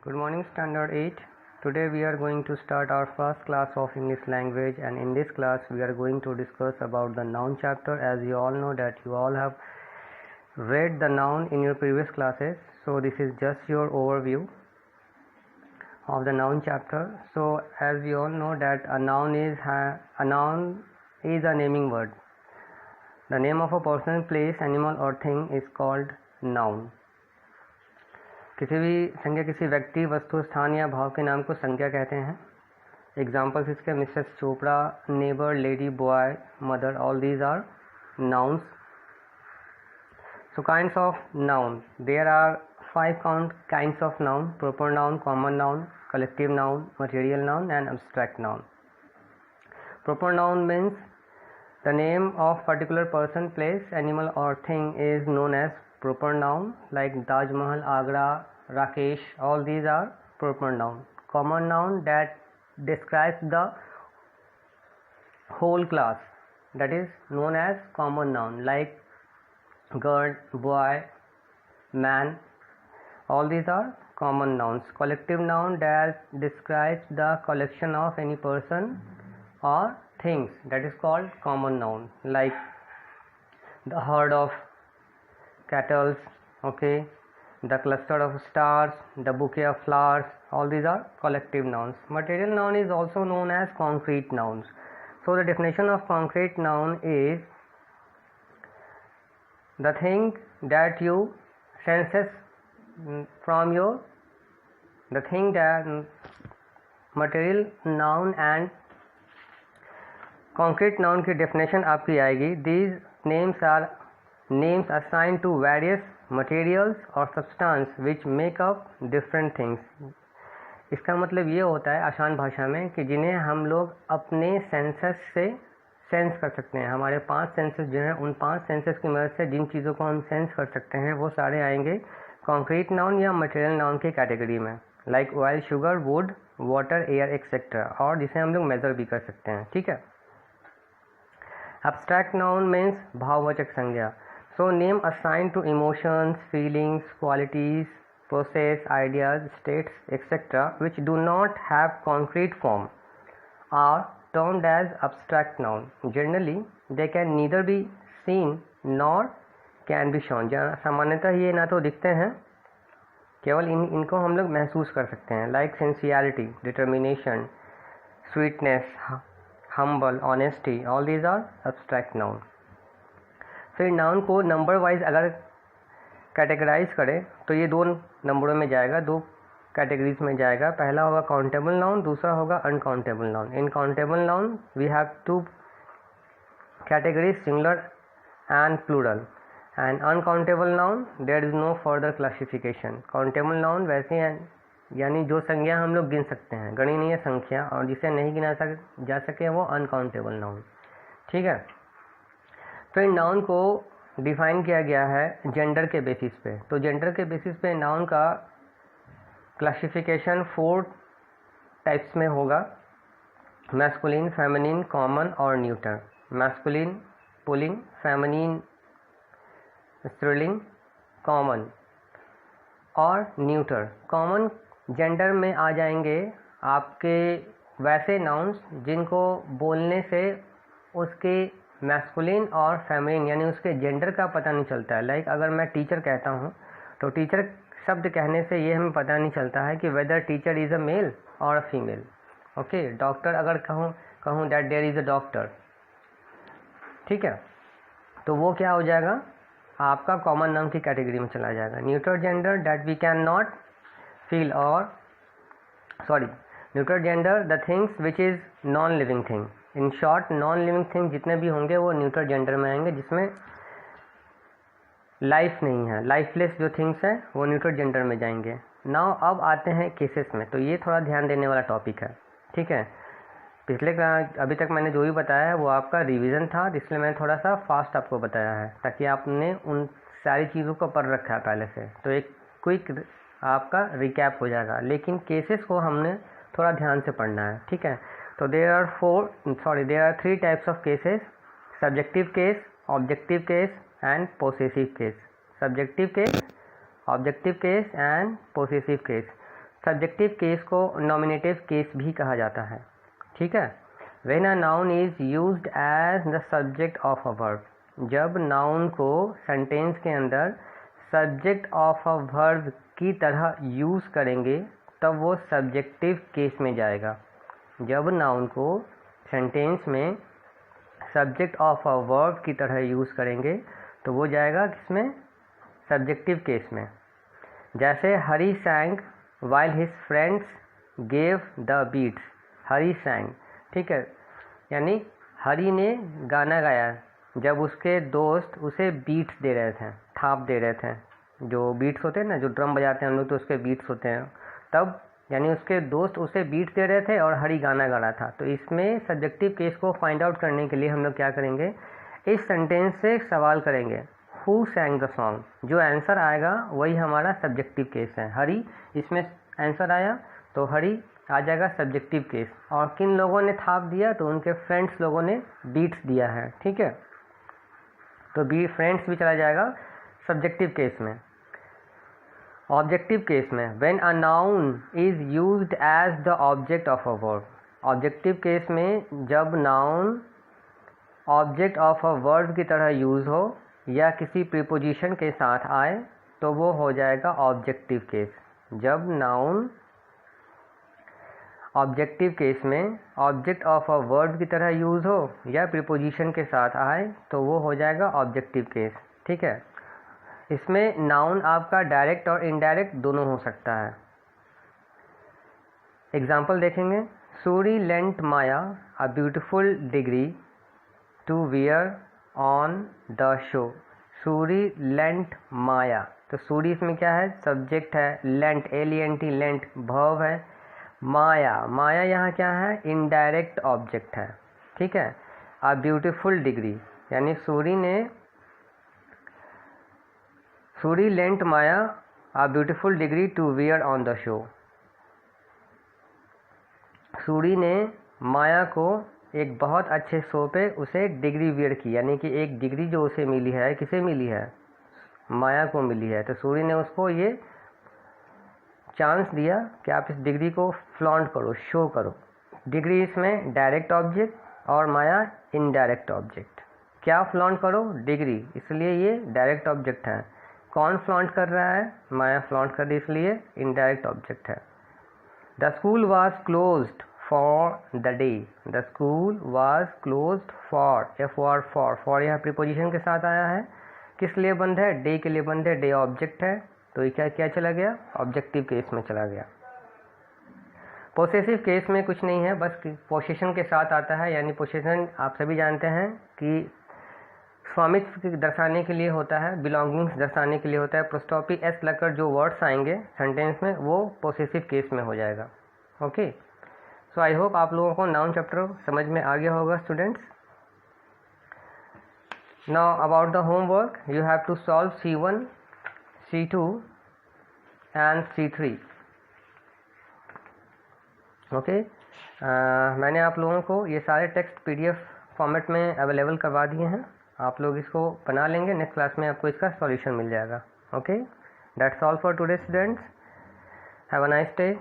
Good morning, Standard 8. Today we are going to start our first class of English language, and in this class we are going to discuss about the noun chapter. As you all know that you all have read the noun in your previous classes, so this is just your overview of the noun chapter. So as we all know that a noun is a naming word. The name of a person, place, animal or thing is called noun. किसी भी संज्ञा किसी व्यक्ति, वस्तु, स्थान या भाव के नाम को संज्ञा कहते हैं. एग्जाम्पल्स इसके Mrs Chopra, neighbour, lady, boy, mother, all these are nouns. So kinds of noun. There are 5 kinds of noun: proper noun, common noun, collective noun, material noun and abstract noun. Proper noun means the name of particular person, place, animal or thing is known as proper noun, like Taj Mahal, Agra, Rakesh, all these are proper noun. Common noun that describes the whole class, that is known as common noun, like girl, boy, man, all these are common nouns. Collective noun that describes the collection of any person or things, that is called common noun, like the herd of cattle, okay, the cluster of stars, the bouquet of flowers, all these are collective nouns. Material noun is also known as concrete nouns. So the definition of concrete noun is the thing that you senses from your, the thing that material noun and concrete noun की definition आपकी आएगी. These names are names assigned to various materials or substance which make up different things. इसका मतलब ये होता है आसान भाषा में कि जिन्हें हम लोग अपने सेंसेस से सेंस कर सकते हैं. हमारे 5 सेंसेस जो हैं, उन 5 सेंसेस की मदद से जिन चीज़ों को हम सेंस कर सकते हैं वो सारे आएंगे कॉन्क्रीट नाउन या मटेरियल नाउन की कैटेगरी में, like oil, sugar, would, water, air etcetera, और जिसे हम लोग मेज़र भी कर सकते हैं. ठीक है. एब्स्ट्रैक्ट नाउन मीन्स भाववाचक संज्ञा. So name assigned to emotions, feelings, qualities, process, ideas, states, etc. which do not have concrete form are termed as abstract noun. Generally, they can neither be seen nor can be shown. सामान्यतः ये ना तो दिखते हैं, केवल इनको हम लोग महसूस कर सकते हैं, like sincerity, determination, sweetness, humble, honesty, all these are abstract noun. फिर नाउन को नंबर वाइज अगर कैटेगराइज करें तो ये 2 नंबरों में जाएगा, 2 कैटेगरीज में जाएगा. पहला होगा काउंटेबल नाउन, दूसरा होगा uncountable noun. In countable noun we have 2 categories, singular and plural. And uncountable noun there is no further classification. Countable noun वैसे हैं यानी जो संज्ञा हम लोग गिन सकते हैं, गणनीय संख्या, और जिसे नहीं गिना जा सके वो अनकाउंटेबल नाउन. ठीक है. फिर नाउन को डिफाइन किया गया है जेंडर के बेसिस पे. तो जेंडर के बेसिस पे नाउन का क्लासिफिकेशन 4 टाइप्स में होगा: मैस्कुलिन, फेमिनिन, कॉमन और न्यूटर. मैस्कुलिन पुल्लिंग, फेमिनिन स्त्रीलिंग, कॉमन और न्यूटर. कॉमन जेंडर में आ जाएंगे आपके वैसे नाउन्स जिनको बोलने से उसके मैस्कुलिन और फेमिनिन यानी उसके जेंडर का पता नहीं चलता है. लाइक अगर मैं टीचर कहता हूँ तो टीचर शब्द कहने से ये हमें पता नहीं चलता है कि whether teacher is a male और अ फीमेल. ओके. डॉक्टर अगर कहूँ that there is a doctor, ठीक है, तो वो क्या हो जाएगा, आपका कॉमन नाउन की कैटेगरी में चला जाएगा. Neutral gender that we can not feel or neutral gender the things which is non living thing. In short non living thing जितने भी होंगे वो न्यूट्रल जेंडर में आएंगे, जिसमें लाइफ नहीं है. लाइफलेस जो थिंग्स हैं वो न्यूट्रल जेंडर में जाएंगे. नाउ अब आते हैं केसेस में. तो ये थोड़ा ध्यान देने वाला टॉपिक है. ठीक है. अभी तक मैंने जो भी बताया है वो आपका रिवीजन था, इसलिए मैंने थोड़ा सा फास्ट आपको बताया है ताकि आपने उन सारी चीज़ों को पढ़ रखा है पहले से, तो एक क्विक आपका रिकैप हो जाएगा. लेकिन केसेस को हमने थोड़ा ध्यान से पढ़ना है. ठीक है. So there are 3 types of cases: subjective case, objective case and possessive case. Subjective case, objective case and possessive case. Subjective case को नॉमिनेटिव केस भी कहा जाता है, ठीक है। When a noun is used as the subject of a verb, जब noun को sentence के अंदर सब्जेक्ट ऑफ अ वर्ब की तरह यूज़ करेंगे तब वो सब्जेक्टिव केस में जाएगा। जब नाउन को सेंटेंस में सब्जेक्ट ऑफ अ वर्ब की तरह यूज़ करेंगे तो वो जाएगा किसमें, सब्जेक्टिव केस में। जैसे Hari sang while his friends gave the beats, Hari sang, ठीक है, यानी हरी ने गाना गाया जब उसके दोस्त उसे बीट्स दे रहे थे, थाप दे रहे थे, जो बीट्स होते हैं ना, जो ड्रम बजाते हैं हम लोग तो उसके बीट्स होते हैं, तब यानी उसके दोस्त उसे बीट्स दे रहे थे और हरी गाना गा रहा था। तो इसमें सब्जेक्टिव केस को फाइंड आउट करने के लिए हम लोग क्या करेंगे, इस सेंटेंस से सवाल करेंगे, हु सैंग द सॉन्ग, जो आंसर आएगा वही हमारा सब्जेक्टिव केस है। हरी, इसमें आंसर आया तो हरी आ जाएगा सब्जेक्टिव केस। और किन लोगों ने थाप दिया, तो उनके फ्रेंड्स लोगों ने बीट्स दिया है, ठीक है, तो बी फ्रेंड्स भी चला जाएगा सब्जेक्टिव केस में। ऑब्जेक्टिव केस में, when a noun is used as the object of a verb, objective case में जब noun object of a verb की तरह यूज़ हो या किसी प्रीपोजिशन के साथ आए तो वो हो जाएगा ऑब्जेक्टिव केस। जब नाउन ऑब्जेक्टिव केस में ऑब्जेक्ट ऑफ अ वर्ब की तरह यूज़ हो या प्रीपोजिशन के साथ आए तो वो हो जाएगा ऑब्जेक्टिव केस, ठीक है। इसमें नाउन आपका डायरेक्ट और इनडायरेक्ट दोनों हो सकता है। एग्जाम्पल देखेंगे, Suri lent Maya a beautiful degree to wear on the show, Suri lent Maya, तो सूरी इसमें क्या है, सब्जेक्ट है, लेंट LENT लेंट वर्ब है, माया, माया यहाँ क्या है, इनडायरेक्ट ऑब्जेक्ट है, ठीक है। अ ब्यूटिफुल डिग्री यानी Suri lent Maya a beautiful degree to wear on the show, Suri ने माया को एक बहुत अच्छे शो पे उसे डिग्री वियर की, यानी कि एक डिग्री जो उसे मिली है, किसे मिली है, माया को मिली है, तो सूरी ने उसको ये चांस दिया कि आप इस डिग्री को फ्लॉन्ट करो, शो करो। डिग्री इसमें डायरेक्ट ऑब्जेक्ट और माया इनडायरेक्ट ऑब्जेक्ट। क्या फ्लॉन्ट करो, डिग्री, इसलिए ये डायरेक्ट ऑब्जेक्ट है। कौन फ्लॉन्ट कर रहा है, माया फ्लॉन्ट कर रही, इसलिए इनडायरेक्ट ऑब्जेक्ट है। The school was closed for the day, the school was closed for, for यहाँ प्रीपोजिशन के साथ आया है, किस लिए बंद है, डे के लिए बंद है, डे ऑब्जेक्ट है, तो ये क्या चला गया, ऑब्जेक्टिव केस में चला गया। पोसेसिव केस में कुछ नहीं है, बस पोसेशन के साथ आता है, यानी पोसेशन आप सभी जानते हैं कि स्वामित्व दर्शाने के लिए होता है, बिलोंगिंग्स दर्शाने के लिए होता है। प्रोस्टॉपी एस लगकर जो वर्ड्स आएंगे सेंटेंस में वो पोसेसिव केस में हो जाएगा। ओके, सो आई होप आप लोगों को नाउन चैप्टर समझ में आ गया होगा students. Now about the homework, you have to solve C1, C2 and C3। Okay, मैंने आप लोगों को ये सारे टेक्स्ट PDF फॉर्मेट में अवेलेबल करवा दिए हैं, आप लोग इसको बना लेंगे, नेक्स्ट क्लास में आपको इसका सॉल्यूशन मिल जाएगा। Okay, that's all for today students, have a nice day.